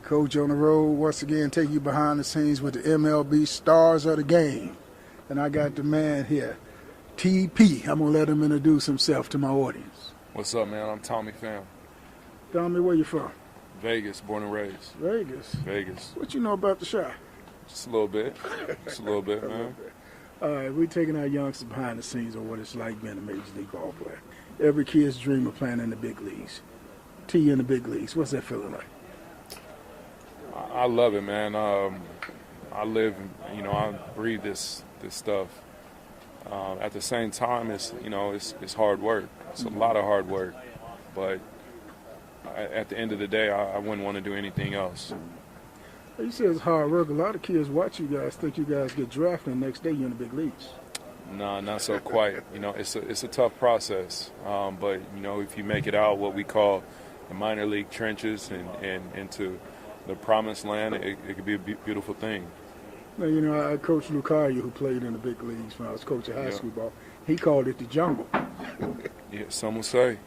Coach on the road, once again, take you behind the scenes with the MLB stars of the game. And I got the man here, TP. I'm going to let him introduce himself to my audience. What's up, man? I'm Pham. Tommy, where you from? Vegas, born and raised. Vegas. What you know about the Chi? Just a little bit. Man. All right, we're taking our youngsters behind the scenes of what it's like being a Major League ball player. Every kid's dream of playing in the big leagues. T in the big leagues. What's that feeling like? I love it, man. I live, I breathe this stuff. At the same time, it's hard work. It's a lot of hard work, but at the end of the day, I wouldn't want to do anything else. You say it's hard work. A lot of kids watch you guys, think you guys get drafted, and the next day you're in the big leagues. No, not so quite. It's a tough process, but if you make it out, what we call the minor league trenches and into the promised land, it could be a beautiful thing. Now, I coached Lucario, who played in the big leagues when I was coaching high school ball. He called it the jungle. Yeah, some would say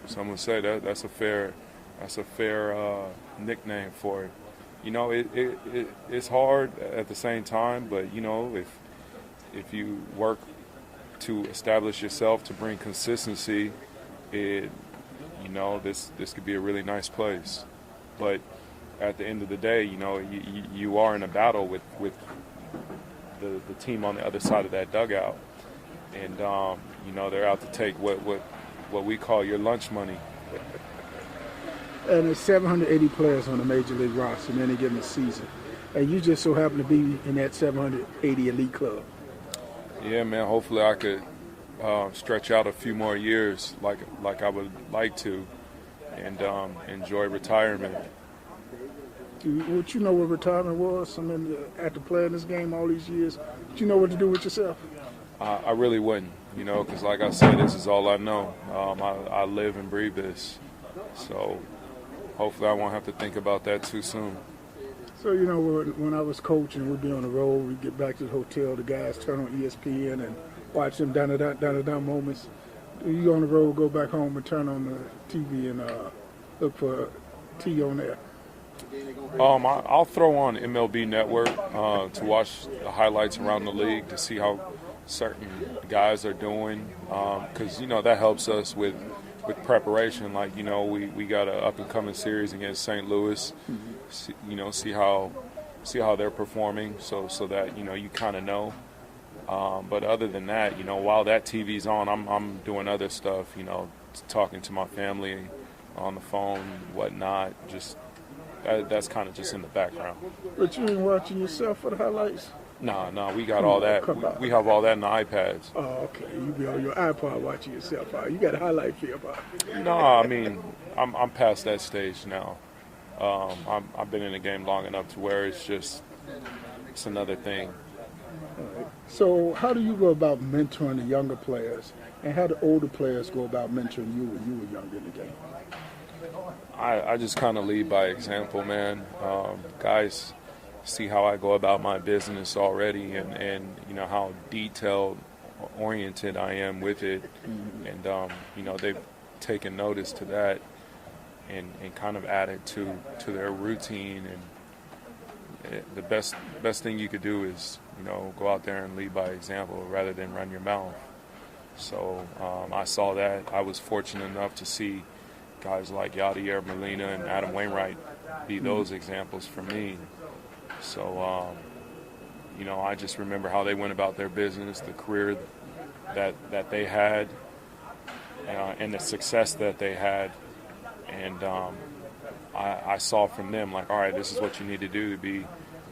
that that's a fair nickname for it. It's hard at the same time, but if you work to establish yourself to bring consistency, this could be a really nice place. But at the end of the day, you are in a battle with the team on the other side of that dugout, and they're out to take what we call your lunch money. And there's 780 players on the Major League roster in any given season, and you just so happen to be in that 780 elite club. Yeah, man. Hopefully, I could stretch out a few more years, like I would like to, and enjoy retirement. Would you know what retirement was? After playing this game all these years, would you know what to do with yourself? I really wouldn't, because like I said, this is all I know. I live and breathe this, so hopefully I won't have to think about that too soon. So, when I was coaching, we'd be on the road, we'd get back to the hotel, the guys turn on ESPN and watch them down moments. You go on the road, go back home and turn on the TV and look for T on there. I'll throw on MLB Network to watch the highlights around the league to see how certain guys are doing, because that helps us with preparation. Like we got an up and coming series against St. Louis. See how they're performing, so that you kind of know. But other than that, while that TV's on, I'm doing other stuff. Talking to my family on the phone, whatnot. Just that's kind of just in the background. But you ain't watching yourself for the highlights? No, we got all that. We have all that in the iPads. Oh, okay. You be on your iPod watching yourself. You got a highlight film. No, I mean, I'm past that stage now. I've been in the game long enough to where it's another thing. Right. So how do you go about mentoring the younger players, and how do older players go about mentoring you when you were younger in the game? I just kind of lead by example, man. Guys see how I go about my business already, and how detailed oriented I am with it, and they've taken notice to that and kind of added to their routine. And the best thing you could do is go out there and lead by example rather than run your mouth. So I saw that. I was fortunate enough to see guys like Yadier Molina and Adam Wainwright be those examples for me. So, I just remember how they went about their business, the career that they had, and the success that they had. And I saw from them, like, all right, this is what you need to do to be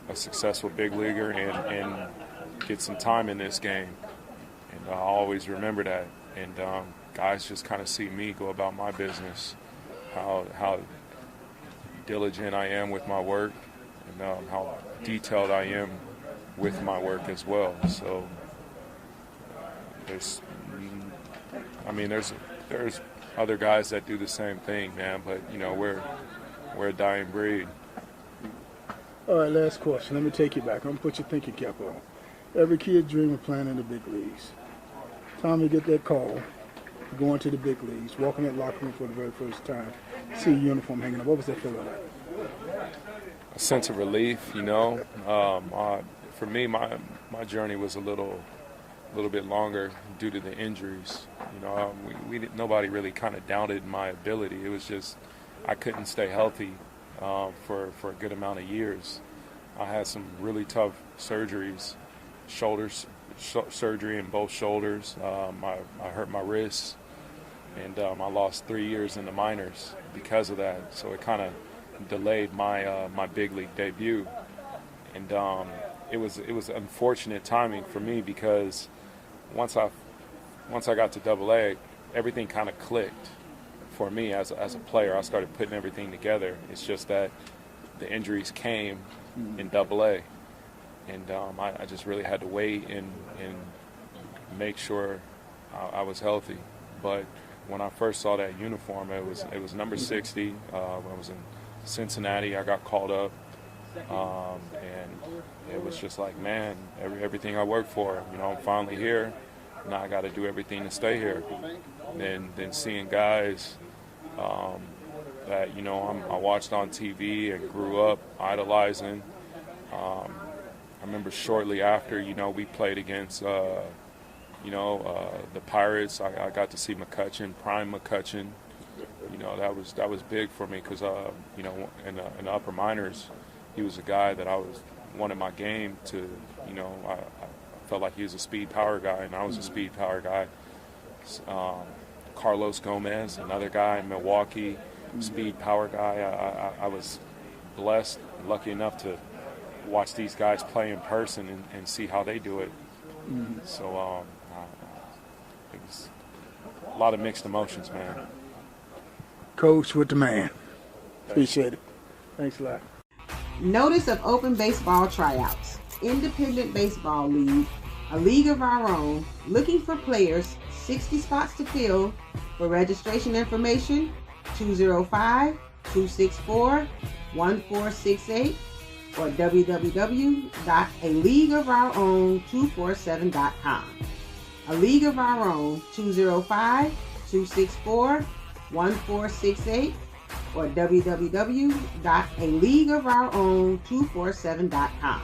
a successful big leaguer and get some time in this game. And I always remember that. And guys just kind of see me go about my business, how diligent I am with my work, and how detailed I am with my work as well. So there's other guys that do the same thing, man. But we're a dying breed. All right, last question. Let me take you back. I'm gonna put your thinking cap on. Every kid dreams of playing in the big leagues. Time to get that call, going to the big leagues, walking that locker room for the very first time, see a uniform hanging up. What was that feeling like? a sense of relief, you know. For me, my journey was a little bit longer due to the injuries. You know, nobody really kind of doubted my ability. It was just I couldn't stay healthy for a good amount of years. I had some really tough surgeries, surgery in both shoulders. I hurt my wrists, and I lost 3 years in the minors because of that. So it kind of delayed my big league debut, and it was unfortunate timing for me because once I got to Double-A, everything kind of clicked for me as a player. I started putting everything together. It's just that the injuries came in Double-A, and I just really had to wait and make sure I was healthy. But when I first saw that uniform, it was number 60. When I was in Cincinnati, I got called up, and it was just like, man, everything I worked for, you know, I'm finally here. Now I got to do everything to stay here. Then seeing guys that, you know, I watched on TV and grew up idolizing. I remember shortly after, you know, we played against, the Pirates. I got to see McCutchen, prime McCutchen. You know, that was big for me because, you know, in the upper minors, he was a guy that I wanted my game to, you know, I felt like he was a speed power guy, and I was a speed power guy. Carlos Gomez, another guy in Milwaukee, speed power guy. I was blessed, lucky enough to watch these guys play in person and see how they do it. So it's a lot of mixed emotions, man. Coach with the man. Appreciate it. Thanks a lot. Notice of open baseball tryouts. Independent Baseball League, a league of our own, looking for players, 60 spots to fill. For registration information, 205-264-1468 or www.aleagueofourown247.com. A League of Our Own, 205-264-1468 or www.aleagueofourown247.com.